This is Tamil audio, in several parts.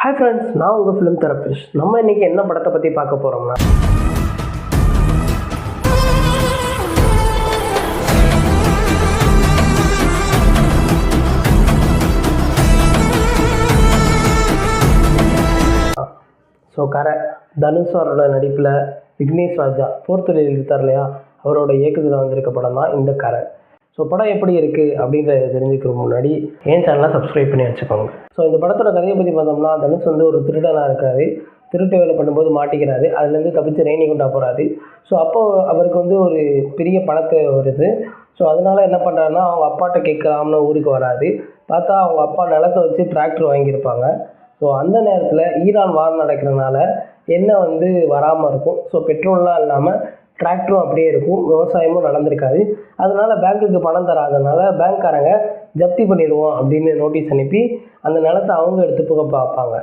ஹாய் ஃப்ரெண்ட்ஸ், நான் உங்கள் ஃபிலிம் தெரபிஸ்ட். நம்ம இன்றைக்கி என்ன படத்தை பற்றி பார்க்க போகிறோம்னா, கரை தனுஷ் அவரோட நடிப்பில் விக்னேஷ் ராஜா போர்த்தொழில் இருக்கார் இல்லையா, அவரோட இயக்கத்தில் வந்திருக்க படம் தான் இந்த கரை. படம் எப்படி இருக்குது அப்படின்றத தெரிஞ்சுக்கிற முன்னாடி என் சேனலை சப்ஸ்கிரைப் பண்ணி வச்சுக்கோங்க. இந்த படத்தோட கதையை பற்றி பார்த்தோம்னா, தனுஷ் ஒரு திருடனாக இருக்கார். திருட்டு வேலை பண்ணும்போது மாட்டிக்கிறாரு. அதுலேருந்து தப்பிச்சு ரேணிகுண்டா போகிறாரு. அப்போது அவருக்கு ஒரு பெரிய பணத்தை வருது. அதனால் என்ன பண்ணுறாருன்னா, அவங்க அப்பாட்ட கேட்கலாம்னு ஊருக்கு வராது. பார்த்தா அவங்க அப்பா நிலத்தை வச்சு டிராக்டர் வாங்கியிருப்பாங்க. அந்த நேரத்தில் ஈரான் வார் நடக்கிறதுனால எண்ணெய் வராமல் இருக்கும். பெட்ரோல்லாம் இல்லாமல் டிராக்டரும் அப்படியே இருக்கும். விவசாயமும் நடந்திருக்காது. அதனால் பேங்க்குக்கு பணம் தராதனால பேங்க்காரங்க ஜப்தி பண்ணிடுவோம் அப்படின்னு நோட்டீஸ் அனுப்பி அந்த நிலத்தை அவங்க எடுத்துக்க பார்ப்பாங்க.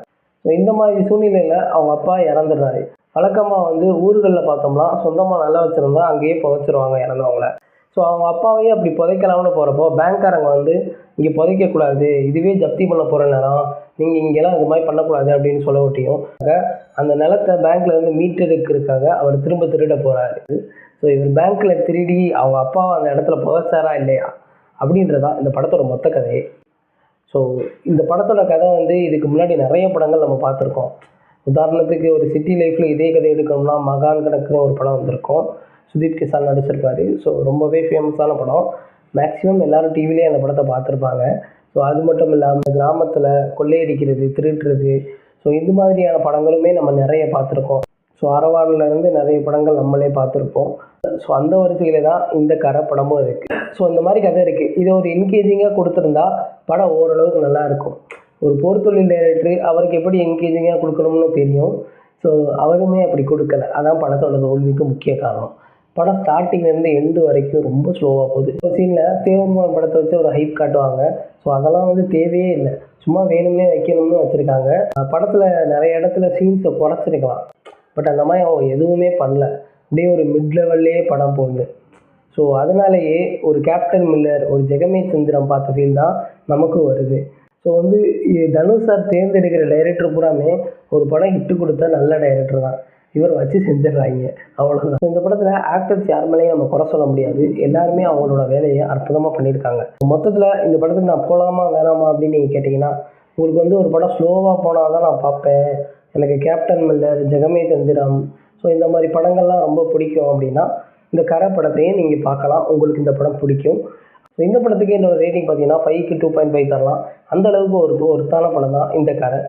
இந்த மாதிரி சூழ்நிலையில் அவங்க அப்பா இறந்துடுறாரு. வழக்கமாக ஊர்களில் பார்த்தோம்னா சொந்தமாக நிலம் வச்சுருந்தா அங்கேயே புதைச்சிருவாங்க இறந்தவங்கள. அவங்க அப்பாவையே அப்படி புதைக்கலாம்னு போகிறப்போ பேங்க்காரங்க இங்கே புதைக்கக்கூடாது, இதுவே ஜப்தி பண்ண போகிற நிலம், நீங்கள் இங்கெல்லாம் இது மாதிரி பண்ணக்கூடாது அப்படின்னு சொல்ல ஒட்டியும் அந்த நிலத்தை பேங்க்லேருந்து மீட்டெடுக்கிறதுக்காக அவர் திரும்ப திருட போகிறாரு. இவர் பேங்க்கில் திருடி அவங்க அப்பாவை அந்த இடத்துல புதைச்சாரா இல்லையா அப்படின்றதான் இந்த படத்தோட மொத்த கதையே. இந்த படத்தோட கதை இதுக்கு முன்னாடி நிறைய படங்கள் நம்ம பார்த்துருக்கோம். உதாரணத்துக்கு ஒரு சிட்டி லைஃப்பில் இதே கதை எடுக்கணும்னா மகான் கணக்குன்னு ஒரு படம் வந்திருக்கும். சுதீப் கிசான் நடிச்சிருப்பாரு. ரொம்பவே ஃபேமஸான படம். மேக்ஸிமம் எல்லோரும் டிவிலே அந்த படத்தை பார்த்துருப்பாங்க. அது மட்டும் இல்லாமல் கிராமத்தில் கொள்ளையடிக்கிறது, திருடுறது, இந்த மாதிரியான படங்களுமே நம்ம நிறைய பார்த்துருக்கோம். அரவானிலேருந்து நிறைய படங்கள் நம்மளே பார்த்துருப்போம். அந்த வரிசையில் தான் இந்த கரை படமும் இருக்குது. இந்த மாதிரி கதை இருக்குது. இதை ஒரு என்கேஜிங்காக கொடுத்துருந்தா படம் ஓரளவுக்கு நல்லாயிருக்கும். ஒரு போர்த்தொழில் டைரக்டர் அவருக்கு எப்படி என்கேஜிங்காக கொடுக்கணும்னு தெரியும். அவருமே அப்படி கொடுக்கல. அதான் படத்தோட தோல்விக்கு முக்கிய காரணம். படம் ஸ்டார்டிங்லேருந்து எண்டு வரைக்கும் ரொம்ப ஸ்லோவாக போகுது. ஒரு சீனில் தேவமோகன் படத்தை வச்சு ஒரு ஹைப் காட்டுவாங்க. அதெல்லாம் தேவையே இல்லை, சும்மா வேணும்னே வைக்கணும்னு வச்சுருக்காங்க. படத்தில் நிறைய இடத்துல சீன்ஸை குறைச்சிருக்கலாம். பட் அந்த மாதிரி அவங்க எதுவுமே பண்ணல. அப்படியே ஒரு மிட் லெவல்லையே படம் போகுது. அதனாலேயே ஒரு கேப்டன் மில்லர், ஒரு ஜெகமே சந்திரம் பார்த்த ஃபீல் தான் நமக்கும் வருது. தனுஷ் சார் தேர்ந்தெடுக்கிற டைரக்டர் பூராமே ஒரு படம் ஹிட்டு கொடுத்தா நல்ல டைரக்டர் தான். இவர் வச்சு செஞ்சிடறாங்க, அவ்வளோதான். இந்த படத்தில் ஆக்டர்ஸ் யார் மேலேயும் நம்ம குறை சொல்ல முடியாது. எல்லாருமே அவங்களோட வேலையை அற்புதமாக பண்ணியிருக்காங்க. மொத்தத்தில் இந்த படத்துக்கு நான் போகலாமா வேணாமா அப்படின்னு நீங்கள் கேட்டிங்கன்னா, உங்களுக்கு ஒரு படம் ஸ்லோவாக போனால் தான் நான் பார்ப்பேன், எனக்கு கேப்டன் மில்லர், ஜெகமே தந்திரம், இந்த மாதிரி படங்கள்லாம் ரொம்ப பிடிக்கும் அப்படின்னா இந்த கரை படத்தையும் நீங்கள் பார்க்கலாம். உங்களுக்கு இந்த படம் பிடிக்கும். இந்த படத்துக்கு என்னோட ரேட்டிங் பார்த்தீங்கன்னா 5க்கு 2.5 தரலாம். அந்தளவுக்கு ஒரு ஒருத்தான படம் தான் இந்த கரை.